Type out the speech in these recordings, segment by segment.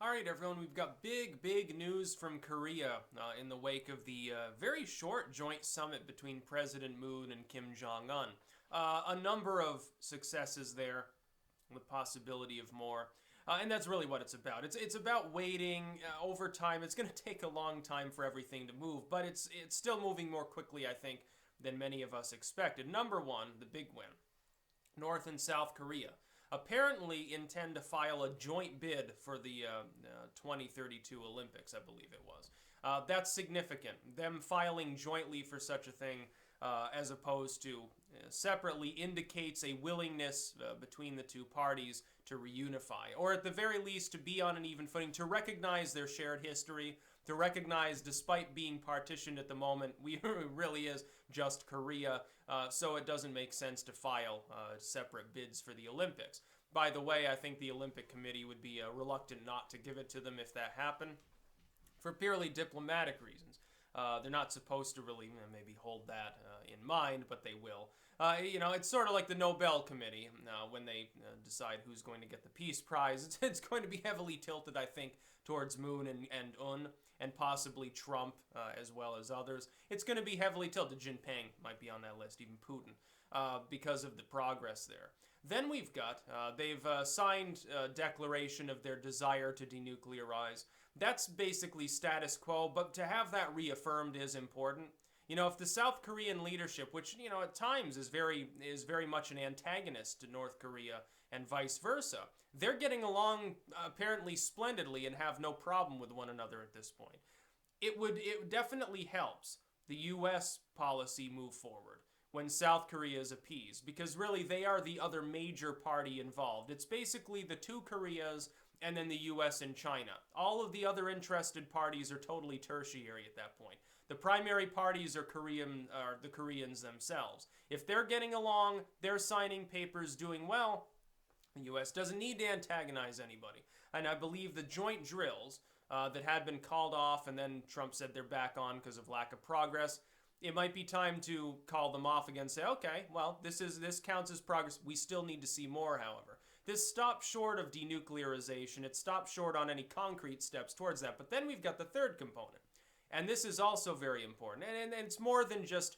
All right, everyone, we've got big news from Korea in the wake of the very short joint summit between President Moon and Kim Jong-un. A number of successes there, with possibility of more. And that's really what it's about. It's about waiting over time. It's going to take a long time for everything to move, but it's still moving more quickly, I think, than many of us expected. Number one, the big win. North and South Korea apparently intend to file a joint bid for the 2032 Olympics, I believe it was. That's significant. Them filing jointly for such a thing as opposed to separately indicates a willingness between the two parties to reunify, or at the very least to be on an even footing, to recognize their shared history, to recognize despite being partitioned at the moment, we really is just Korea, so it doesn't make sense to file separate bids for the Olympics. By the way, I think the Olympic Committee would be reluctant not to give it to them if that happened, for purely diplomatic reasons. They're not supposed to really maybe hold that in mind, but they will. It's sort of like the Nobel Committee when they decide who's going to get the Peace Prize. It's going to be heavily tilted, I think, towards Moon and Un, and possibly Trump as well as others. It's going to be heavily tilted. Jinping might be on that list, even Putin, because of the progress there. Then we've got, they've signed a declaration of their desire to denuclearize. That's basically status quo, but to have that reaffirmed is important. If the South Korean leadership, which, at times is very much an antagonist to North Korea and vice versa, they're getting along apparently splendidly and have no problem with one another at this point. It definitely helps the U.S. policy move forward when South Korea is appeased, because really they are the other major party involved. It's basically the two Koreas and then the U.S. and China. All of the other interested parties are totally tertiary at that point. The primary parties are the Koreans themselves. If they're getting along, they're signing papers, doing well, the U.S. doesn't need to antagonize anybody. And I believe the joint drills that had been called off and then Trump said they're back on because of lack of progress, it might be time to call them off again and say, okay, well, this counts as progress. We still need to see more, however. This stops short of denuclearization. It stops short on any concrete steps towards that. But then we've got the third component. And this is also very important. And it's more than just,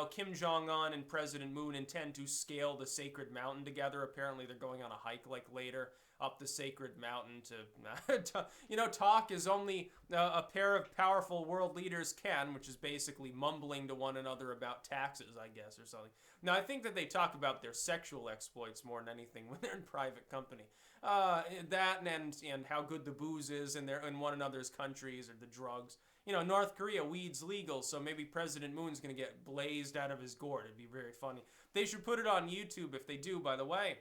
Kim Jong-un and President Moon intend to scale the sacred mountain together. Apparently they're going on a hike later up the sacred mountain to talk as only a pair of powerful world leaders can, which is basically mumbling to one another about taxes, I guess, or something. Now, I think that they talk about their sexual exploits more than anything when they're in private company. That and how good the booze is in one another's countries, or the drugs. North Korea, weed's legal, so maybe President Moon's going to get blazed out of his gourd. It'd be very funny. They should put it on YouTube if they do, by the way.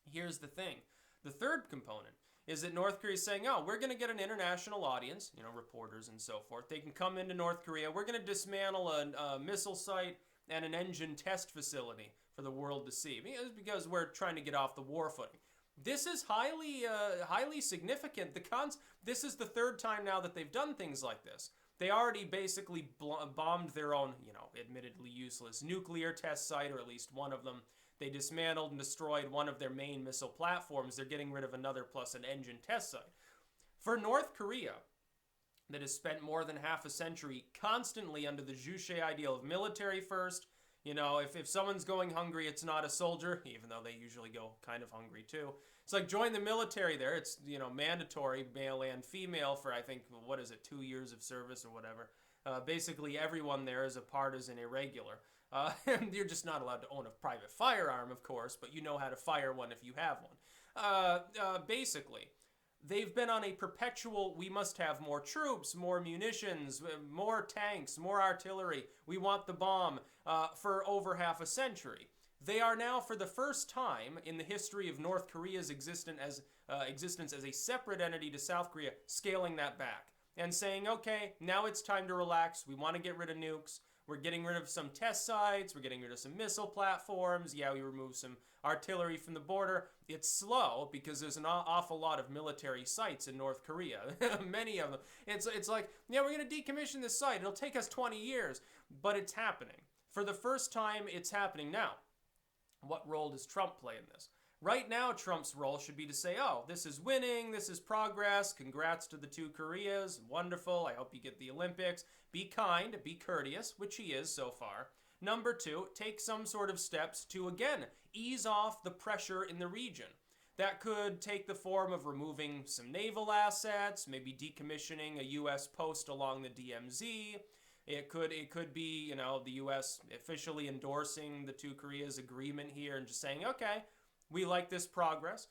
Here's the thing. The third component is that North Korea is saying, we're going to get an international audience, reporters and so forth. They can come into North Korea. We're going to dismantle a missile site and an engine test facility for the world to see. Because we're trying to get off the war footing. This is highly significant. This is the third time now that they've done things like this. They already basically bombed their own, admittedly useless nuclear test site, or at least one of them. They dismantled and destroyed one of their main missile platforms. They're getting rid of another plus an engine test site. For North Korea, that has spent more than half a century constantly under the Juche ideal of military first. If someone's going hungry, it's not a soldier, even though they usually go kind of hungry too. It's like join the military there. It's, mandatory, male and female for, I think, 2 years of service or whatever. Basically, everyone there is a partisan irregular. And you're just not allowed to own a private firearm, of course, but you know how to fire one if you have one. Basically, they've been on a perpetual, we must have more troops, more munitions, more tanks, more artillery, we want the bomb, for over half a century. They are now, for the first time in the history of North Korea's existence as a separate entity to South Korea, scaling that back and saying, okay, now it's time to relax, we want to get rid of nukes. We're getting rid of some test sites. We're getting rid of some missile platforms. Yeah, we removed some artillery from the border. It's slow because there's an awful lot of military sites in North Korea. Many of them. It's like, yeah, we're going to decommission this site. It'll take us 20 years. But it's happening. For the first time, it's happening now. What role does Trump play in this? Right now, Trump's role should be to say, oh, this is winning, this is progress, congrats to the two Koreas, wonderful, I hope you get the Olympics. Be kind, be courteous, which he is so far. Number two, take some sort of steps to, again, ease off the pressure in the region. That could take the form of removing some naval assets, maybe decommissioning a U.S. post along the DMZ. It could be, the U.S. officially endorsing the two Koreas agreement here and just saying, okay, we like this progress.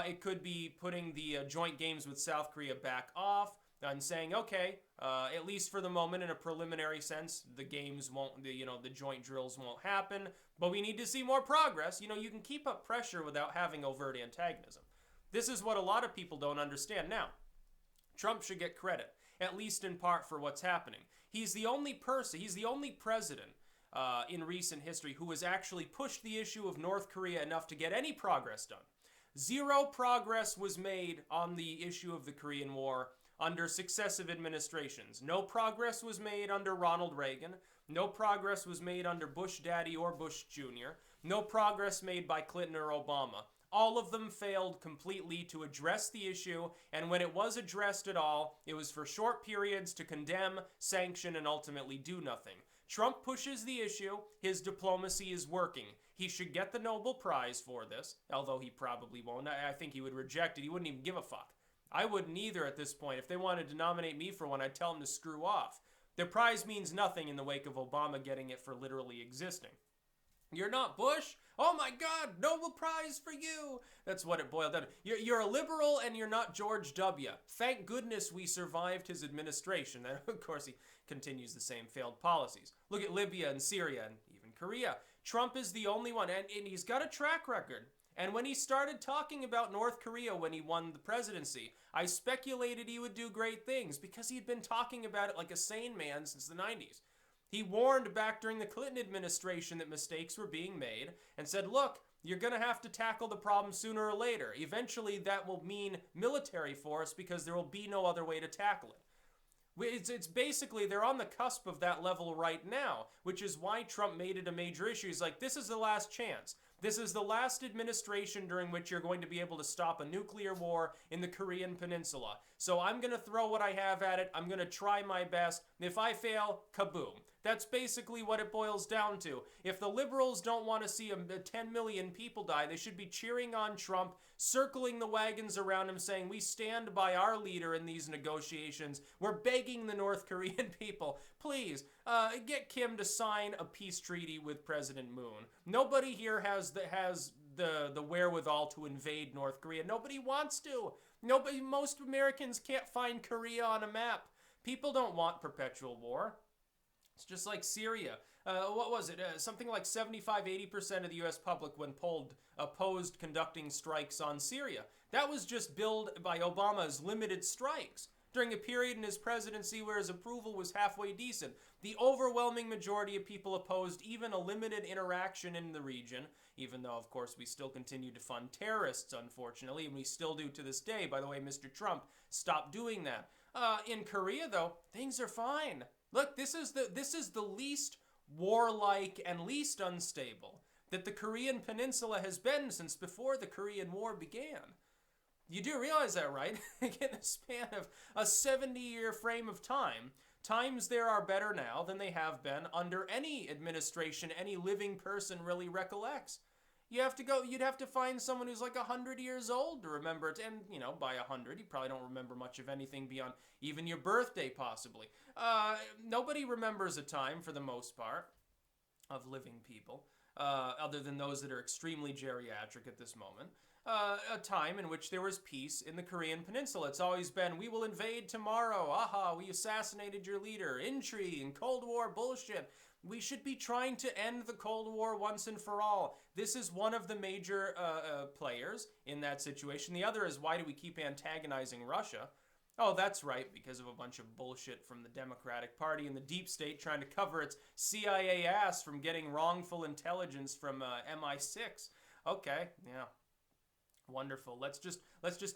It could be putting the joint games with South Korea back off and saying, okay, at least for the moment, in a preliminary sense, the games won't, the joint drills won't happen, but we need to see more progress. You can keep up pressure without having overt antagonism. This is what a lot of people don't understand. Now, Trump should get credit, at least in part, for what's happening. He's the only president in recent history who has actually pushed the issue of North Korea enough to get any progress done. Zero progress was made on the issue of the Korean War under successive administrations. No progress was made under Ronald Reagan. No progress was made under Bush Daddy or Bush Jr. No progress made by Clinton or Obama. All of them failed completely to address the issue, and when it was addressed at all, it was for short periods to condemn, sanction, and ultimately do nothing. Trump pushes the issue. His diplomacy is working. He should get the Nobel Prize for this, although he probably won't. I think he would reject it. He wouldn't even give a fuck. I wouldn't either at this point. If they wanted to nominate me for one, I'd tell them to screw off. The prize means nothing in the wake of Obama getting it for literally existing. You're not Bush? Oh my God, Nobel Prize for you. That's what it boiled down to. You're a liberal and you're not George W. Thank goodness we survived his administration. And of course, he continues the same failed policies. Look at Libya and Syria and even Korea. Trump is the only one, and he's got a track record. And when he started talking about North Korea when he won the presidency, I speculated he would do great things because he'd been talking about it like a sane man since the 90s. He warned back during the Clinton administration that mistakes were being made and said, look, you're going to have to tackle the problem sooner or later. Eventually, that will mean military force because there will be no other way to tackle it. It's basically, they're on the cusp of that level right now, which is why Trump made it a major issue. He's like, this is the last chance. This is the last administration during which you're going to be able to stop a nuclear war in the Korean Peninsula. So I'm going to throw what I have at it. I'm going to try my best. If I fail, kaboom. That's basically what it boils down to. If the liberals don't want to see 10 million people die, they should be cheering on Trump, circling the wagons around him, saying, we stand by our leader in these negotiations. We're begging the North Korean people, please, get Kim to sign a peace treaty with President Moon. Nobody here has the wherewithal to invade North Korea. Nobody wants to. Most Americans can't find Korea on a map. People don't want perpetual war. It's just like Syria. What was it? Something like 75-80% of the U.S. public, when polled, opposed conducting strikes on Syria. That was just billed by Obama as limited strikes during a period in his presidency where his approval was halfway decent. The overwhelming majority of people opposed even a limited interaction in the region, even though, of course, we still continue to fund terrorists, unfortunately, and we still do to this day. By the way, Mr. Trump, stop doing that. In Korea, though, things are fine. Look, this is the least warlike and least unstable that the Korean Peninsula has been since before the Korean War began. You do realize that, right? In the span of a 70-year frame of time, times there are better now than they have been under any administration any living person really recollects. You'd have to find someone who's like 100 years old to remember it. And, by 100, you probably don't remember much of anything beyond even your birthday, possibly. Nobody remembers a time, for the most part, of living people, other than those that are extremely geriatric at this moment. A time in which there was peace in the Korean Peninsula. It's always been, we will invade tomorrow. Aha, we assassinated your leader. Intrigue and Cold War bullshit. We should be trying to end the Cold War once and for all. This is one of the major players in that situation. The other is, why do we keep antagonizing Russia? Oh, that's right, because of a bunch of bullshit from the Democratic Party and the deep state trying to cover its CIA ass from getting wrongful intelligence from MI6. Okay, yeah. Wonderful. Let's just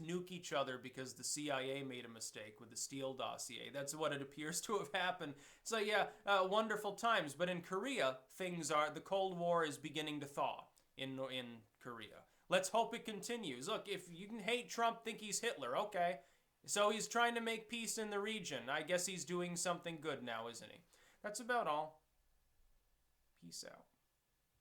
nuke each other because the CIA made a mistake with the Steele dossier. That's what it appears to have happened. So yeah, wonderful times. But in Korea, the Cold War is beginning to thaw in Korea. Let's hope it continues. Look, if you can hate Trump, think he's Hitler, okay. So he's trying to make peace in the region. I guess he's doing something good now, isn't he? That's about all. Peace out.